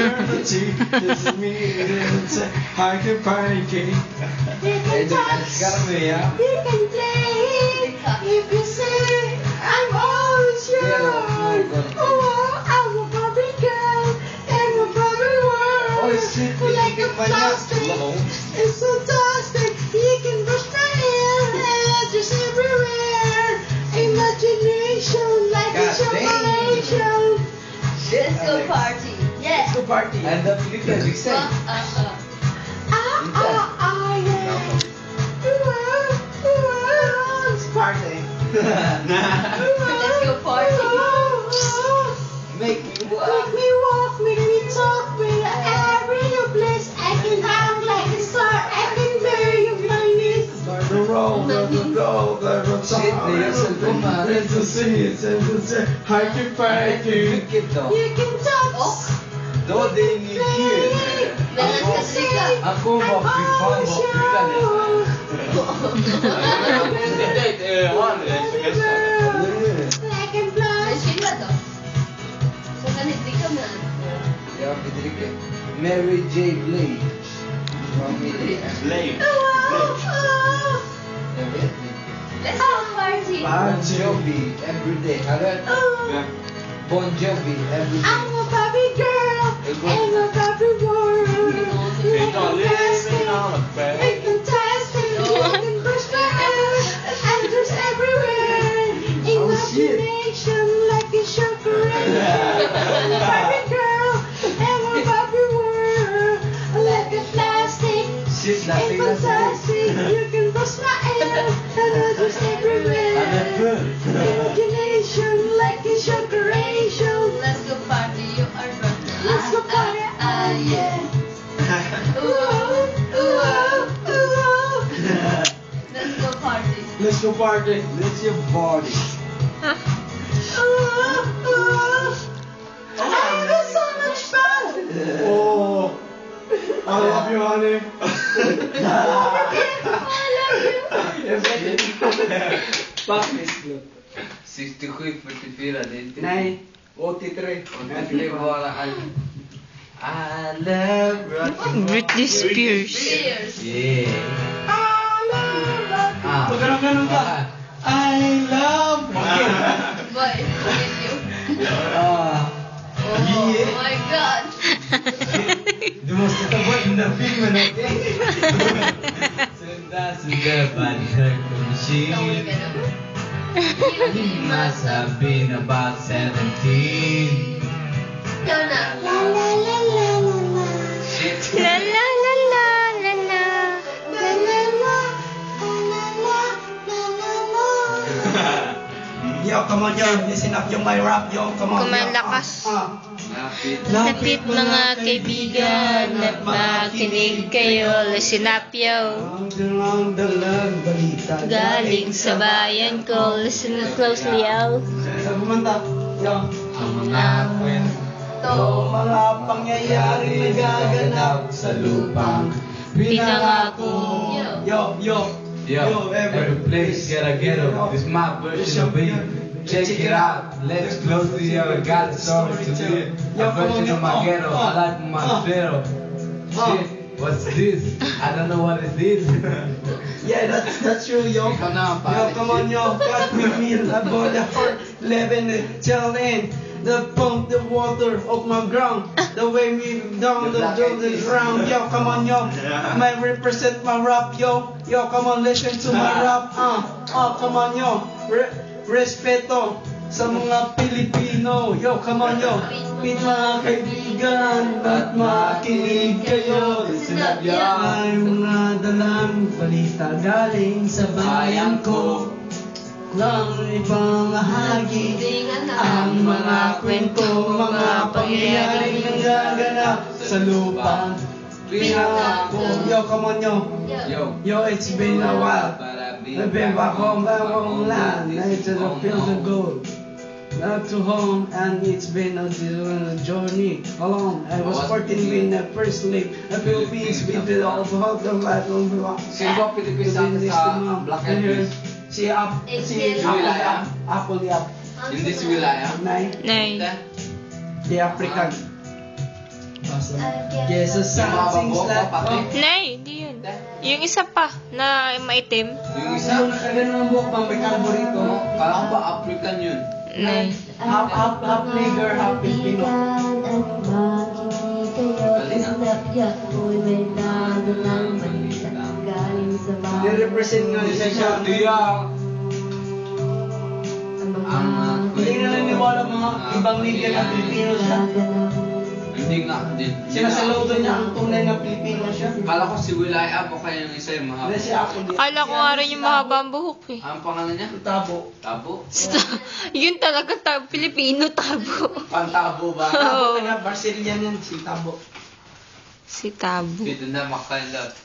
eternity. Just me and say, I can party. You can touch, you can play. If you say I'm always yours, oh, I'm a Barbie girl in a Barbie world. Like a plastic, it's fantastic. You can brush my hair, just everywhere. Imagination like a chocolation. Let's go party. Yeah. Let's go party. And the Philippines, big say. Yeah. It's party. Let's go party. Make me Make walk. me walk, make me talk, with every new place. I can hang like a star, I can bear you my knees. Let the roll, let the go, let the talk. Let the see, let the say, I can party. You can touch, Though they need kids. Ako mapipang like a blood. Mary J. Blade. Blade. Let's go party. Bon Jovi every day. Bon Jovi every day. I'm a Barbie girl in a Barbie world. Like a plastic, it's fantastic. You can brush my hair and there's everywhere. Imagination like a chocolate. I'm a Barbie girl in a Barbie world. Like a plastic, it's fantastic. You can brush my hair and there's everywhere. Imagination like a chocolate. Let's go party. You are drunk. Let's go party, yeah. Let's go party. Let's go party. Let's your body. I'm having so much fun. Oh, I love you, honey. Fuck this club. 67-44, det är inte... Nej, 83. Det är bara I love rock and roll. Britney Spears. Cheers. Yeah. Pag ganun ka. I love Boy, with you. Yeah. Oh my God. Du måste ta bort den där filmen, okej? Sunda banhag machine. He must have been about 17. Yona. La la la la la la. Shit. La la la la la la. La la la la la la la la. Yo, come on, yo. Listen up yung my rap, yo. Come on. Kumain yo. lakas. Lapit. Lapit mga kaibigan at makinig kayo. Listen up yo. Ang dalang balita. Galing sa bayan ko. Listen closely yo. Sa kumanta. Yo. Ang mga kwento, Mga pangyayari nagaganap sa lupang pinangako. Yo, yo. Yo, every place gotta get up. This my version of it. Check it out. Let's close the year. I got the story to tell. A version of my ghetto. I like my ghetto. Shit, what's this? I don't know what is this. Yeah, that's true, yo. Ikaw na, Yo, pare. come on, yo. Got me meal about the heart. 11 till in. The pump, the water of my ground. The way me down the ground. Yo, come on, yo. I represent my rap, yo. Yo, come on, listen to my rap. Come on, yo. Respeto sa mga Pilipino. Yo, come on, yo. Pit mga kaibigan at makinig kayo. Listen up, yo. Ay mga dalang balita galing sa bayan ko. Lang ipamahagi ang mga kwento, mga pangyayaring nagaganap sa lupa. Pinangako. Yo, come on, yo. Yo. Yo, it's been a while. I've been back home land. It's a field of gold. Back to home, and it's been a journey along. I was 14 when I first lived the Philippines with all the life of the rock. Sino ba Pilipis sa Black and White? Si Wilaya? Apple Yap. Hindi si Wilaya? Nay. Nay. The African. Yes, a something's like Nay, hindi yun. Yung isa pa, na maitim. Yung isa, Yung nakagano ng buhok pang may carbureto. kala ko ba African yun? Nay. Half nigger, half Filipino. Nirepresent nga niya siya. Diya. Hindi na naniniwala mga ibang nigger na Pilipino siya. Hindi nga, hindi. Sinasaludo niya ang tunay na Pilipino siya. Kala ko si Wilay Apo kaya yung isa yung Hindi mahaba. si ako. Kala ko nga rin yung mahaba ang buhok eh. Ang pangalan niya? Tabo. Tabo? Yun talaga Pilipino tabo. Pantabo ba? Tabo na Brazilian yan si Tabo. Si Tabo. Dito na makain lahat.